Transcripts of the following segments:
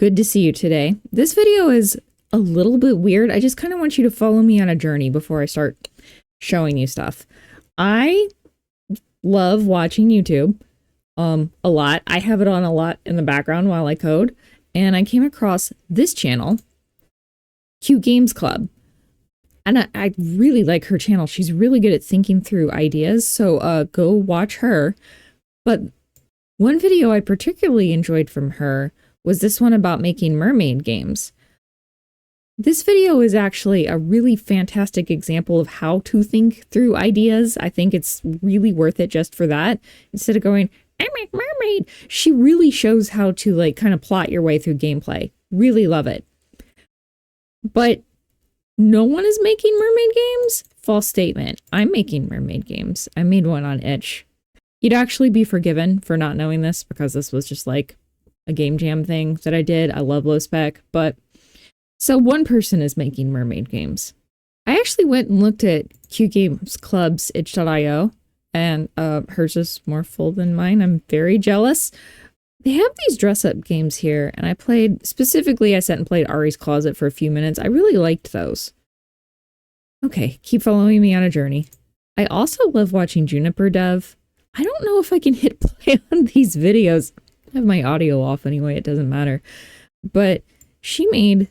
Good to see you today. This video is a little bit weird. I just kind of want you to follow me on a journey before I start showing you stuff. I love watching YouTube a lot. I have it on a lot in the background while I code, and I came across this channel, Cute Games Club. And I really like her channel. She's really good at thinking through ideas, so go watch her. But one video I particularly enjoyed from her was this one about making mermaid games. This video is actually a really fantastic example of how to think through ideas. I think it's really worth it just for that. Instead of going, I make mermaid, she really shows how to like kind of plot your way through gameplay. Really love it. But no one is making mermaid games? False statement. I'm making mermaid games. I made one on itch. You'd actually be forgiven for not knowing this because this was just like a game jam thing that I did. I love low spec, but so one person is making mermaid games. I actually went and looked at Cute Games Club's itch.io, and hers is more full than mine. I'm very jealous. They have these dress-up games here, and I played, specifically I sat and played Ari's Closet for a few minutes. I really liked those. Okay, keep following me on a journey. I also love watching Juniper Dev. I don't know if I can hit play on these videos. I have my audio off anyway, it doesn't matter. But she made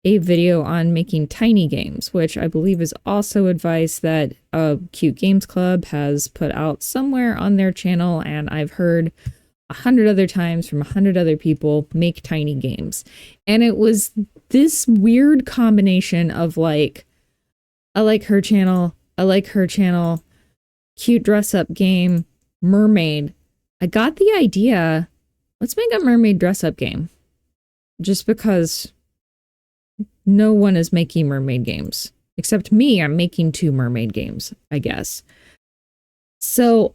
a video on making tiny games, which I believe is also advice that Cute Games Club has put out somewhere on their channel, and I've heard 100 other times from 100 other people make tiny games. And it was this weird combination of like, I like her channel, cute dress-up game, mermaid. I got the idea, let's make a mermaid dress-up game. Just because no one is making mermaid games. Except me, I'm making 2 mermaid games, I guess. So,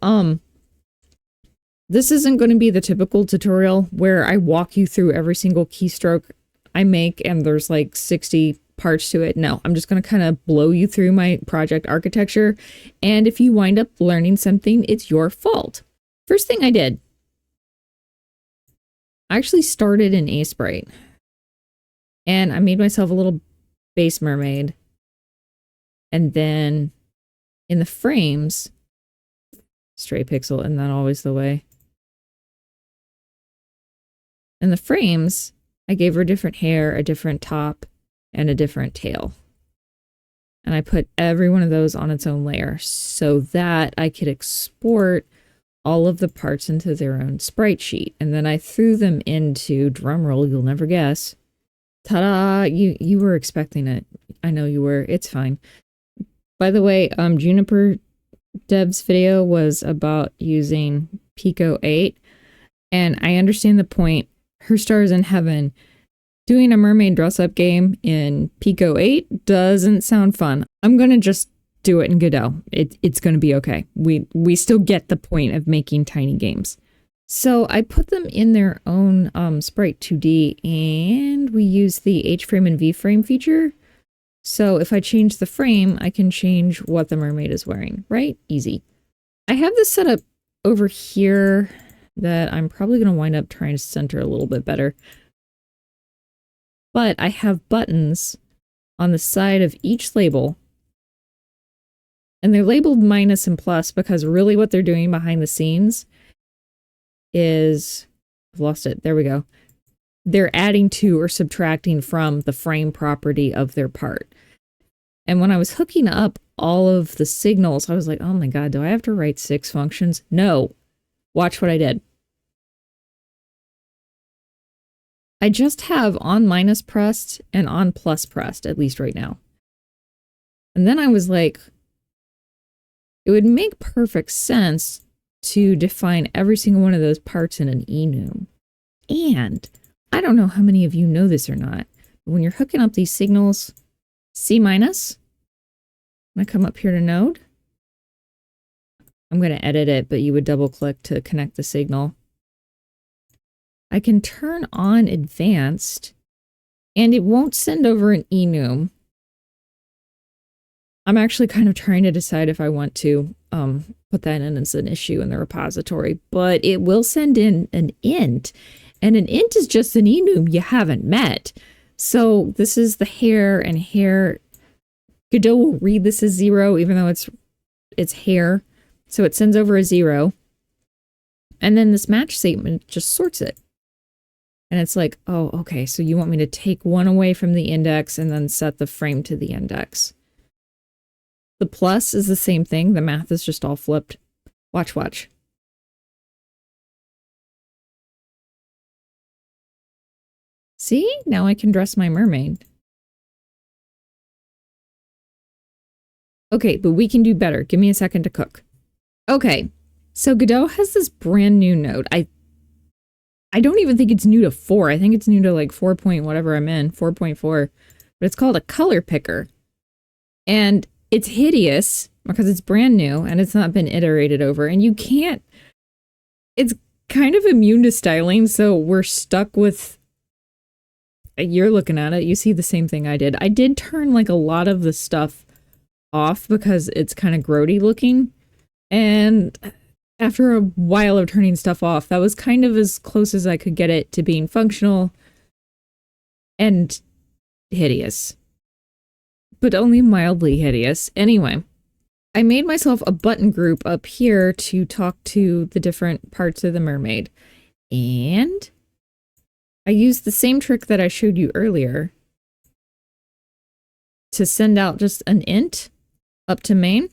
this isn't going to be the typical tutorial where I walk you through every single keystroke I make and there's like 60 parts to it. No, I'm just going to kind of blow you through my project architecture. And if you wind up learning something, it's your fault. First thing I did, I actually started in Sprite. And I made myself a little base mermaid. And then in the frames, straight pixel, and not always the way. In the frames, I gave her different hair, a different top, and a different tail. And I put every one of those on its own layer so that I could export all of the parts into their own sprite sheet. And then I threw them into, drumroll, you'll never guess. Ta-da! You were expecting it. I know you were. It's fine. By the way, Juniper Dev's video was about using Pico 8. And I understand the point. Her stars in heaven. Doing a mermaid dress-up game in Pico 8 doesn't sound fun. I'm gonna just do it in Godot. It's gonna be okay. We still get the point of making tiny games. So I put them in their own Sprite 2D, and we use the H-frame and V-frame feature. So if I change the frame, I can change what the mermaid is wearing, right? Easy. I have this set up over here that I'm probably going to wind up trying to center a little bit better. But I have buttons on the side of each label. And they're labeled minus and plus because really what they're doing behind the scenes is, I've lost it, there we go. They're adding to or subtracting from the frame property of their part. And when I was hooking up all of the signals, I was like, oh my god, do I have to write 6 functions? No. Watch what I did. I just have on minus pressed and on plus pressed, at least right now. And then I was like, it would make perfect sense to define every single one of those parts in an enum. And I don't know how many of you know this or not, but when you're hooking up these signals, C minus, I'm gonna come up here to node. I'm gonna edit it, but you would double click to connect the signal. I can turn on advanced and it won't send over an enum. I'm actually kind of trying to decide if I want to put that in as an issue in the repository, but it will send in an int And an int is just an enum you haven't met. So this is the hair, and hair, Godot will read this as 0, even though it's hair. So it sends over a 0. And then this match statement just sorts it. And it's like, oh, okay, so you want me to take one away from the index and then set the frame to the index. The plus is the same thing. The math is just all flipped. Watch, watch. See? Now I can dress my mermaid. Okay, but we can do better. Give me a second to cook. Okay, so Godot has this brand new node. I don't even think it's new to 4. I think it's new to like 4 point whatever I'm in, 4.4. But it's called a color picker. And it's hideous because it's brand new and it's not been iterated over. And you can't... It's kind of immune to styling, so we're stuck with... You're looking at it, you see the same thing I did. I did turn like a lot of the stuff off because it's kind of grody looking. And after a while of turning stuff off, that was kind of as close as I could get it to being functional and hideous. But only mildly hideous. Anyway, I made myself a button group up here to talk to the different parts of the mermaid. And I used the same trick that I showed you earlier to send out just an int up to main.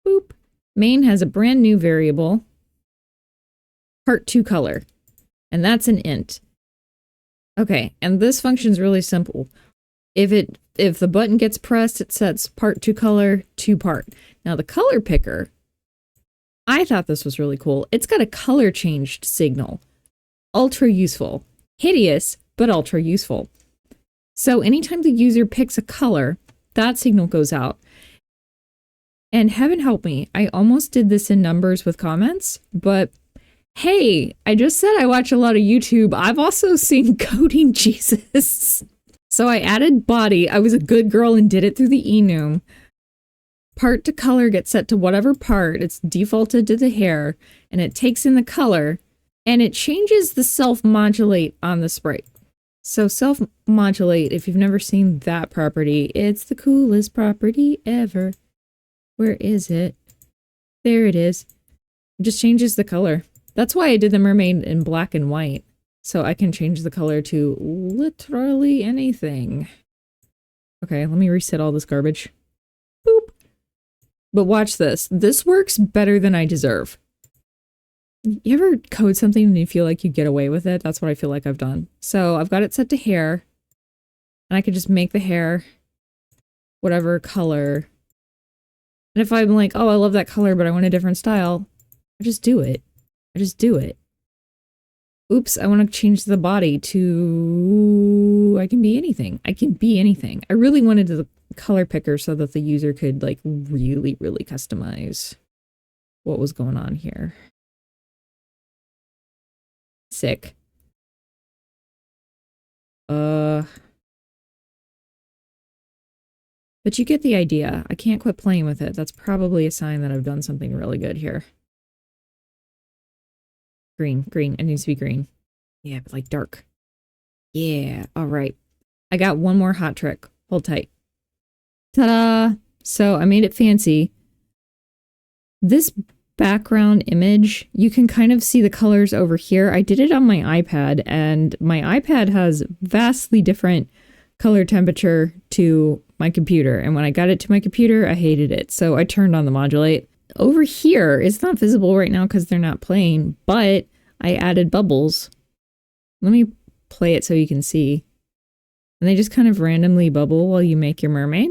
Boop. Main has a brand new variable, part2color, and that's an int. Okay, and this function's really simple. If the button gets pressed, it sets part2color to part. Now the color picker, I thought this was really cool. It's got a color changed signal. Ultra useful. Hideous, but ultra useful. So anytime the user picks a color, that signal goes out. And heaven help me, I almost did this in numbers with comments, but hey, I just said I watch a lot of YouTube. I've also seen coding Jesus. So I added body. I was a good girl and did it through the enum. Part to color gets set to whatever part. It's defaulted to the hair, and it takes in the color, and it changes the self-modulate on the sprite. So self-modulate, if you've never seen that property, it's the coolest property ever. Where is it? There it is. It just changes the color. That's why I did the mermaid in black and white. So I can change the color to literally anything. Okay, let me reset all this garbage. Boop. But watch this. This works better than I deserve. You ever code something and you feel like you get away with it? That's what I feel like I've done. So I've got it set to hair. And I could just make the hair whatever color. And if I'm like, oh, I love that color, but I want a different style, I just do it. I just do it. Oops, I want to change the body to... I can be anything. I can be anything. I really wanted the color picker so that the user could, like, really, really customize what was going on here. Sick. But you get the idea. I can't quit playing with it. That's probably a sign that I've done something really good here. Green, green. It needs to be green. Yeah, but like dark. Yeah, alright. I got one more hot trick. Hold tight. Ta-da! So I made it fancy. This background image, you can kind of see the colors over here. I did it on my iPad, and my iPad has vastly different color temperature to my computer. And when I got it to my computer, I hated it. So I turned on the modulate. Over here, it's not visible right now because they're not playing, but I added bubbles. Let me play it so you can see. And they just kind of randomly bubble while you make your mermaid.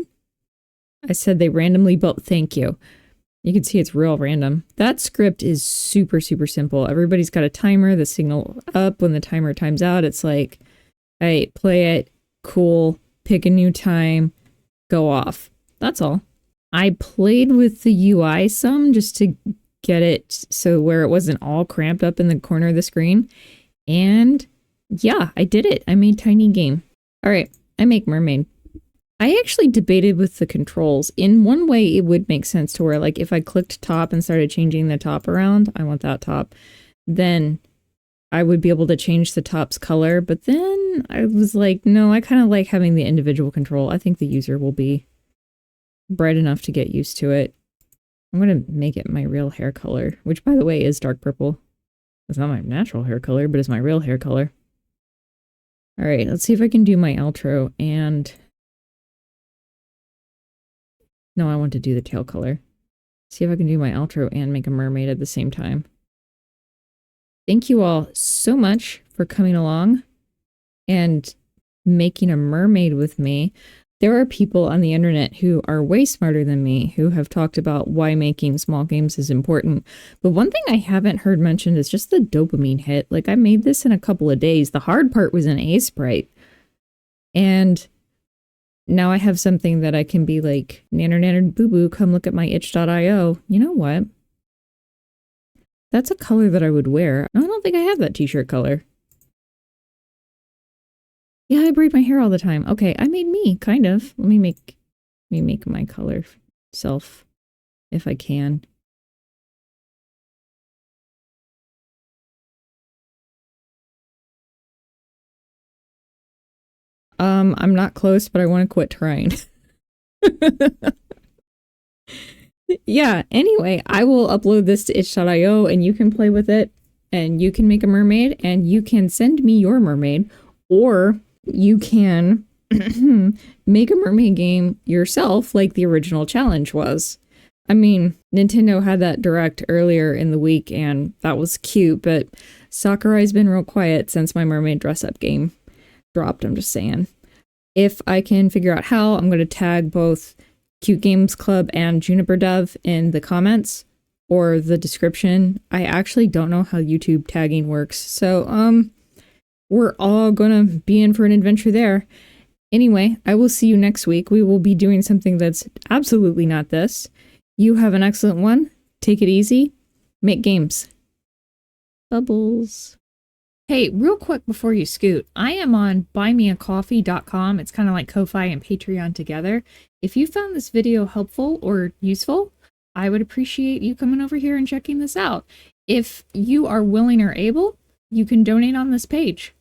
I said they randomly bubble. Thank you. You can see it's real random. That script is super, super simple. Everybody's got a timer, the signal up. When the timer times out, it's like, hey, play it, cool, pick a new time, go off. That's all. I played with the UI some just to get it so where it wasn't all cramped up in the corner of the screen. And yeah, I did it. I made tiny game. All right, I make mermaid. I actually debated with the controls. In one way, it would make sense to where, like, if I clicked top and started changing the top around, I want that top, then I would be able to change the top's color, but then I was like, no, I kind of like having the individual control. I think the user will be bright enough to get used to it. I'm going to make it my real hair color, which by the way is dark purple. It's not my natural hair color, but it's my real hair color. All right, let's see if I can do my outro and... No, I want to do the tail color. See if I can do my outro and make a mermaid at the same time. Thank you all so much for coming along and making a mermaid with me. There are people on the internet who are way smarter than me who have talked about why making small games is important. But one thing I haven't heard mentioned is just the dopamine hit. Like, I made this in a couple of days. The hard part was an A-sprite. And now I have something that I can be like, nanner nanner boo boo, come look at my itch.io. You know what? That's a color that I would wear. I don't think I have that t-shirt color. Yeah, I braid my hair all the time. Okay, I made me, kind of. Let me make my color self, if I can. I'm not close, but I want to quit trying. Yeah, anyway, I will upload this to itch.io and you can play with it and you can make a mermaid and you can send me your mermaid, or you can make a mermaid game yourself like the original challenge was. I mean, Nintendo had that direct earlier in the week and that was cute, but Sakurai's been real quiet since my mermaid dress-up game dropped, I'm just saying. If I can figure out how, I'm going to tag both Cute Games Club and Juniper Dove in the comments or the description. I actually don't know how YouTube tagging works, so we're all gonna be in for an adventure there. Anyway, I will see you next week. We will be doing something that's absolutely not this. You have an excellent one. Take it easy. Make games. Bubbles. Hey, real quick before you scoot, I am on buymeacoffee.com. It's kind of like Ko-Fi and Patreon together. If you found this video helpful or useful, I would appreciate you coming over here and checking this out. If you are willing or able, you can donate on this page.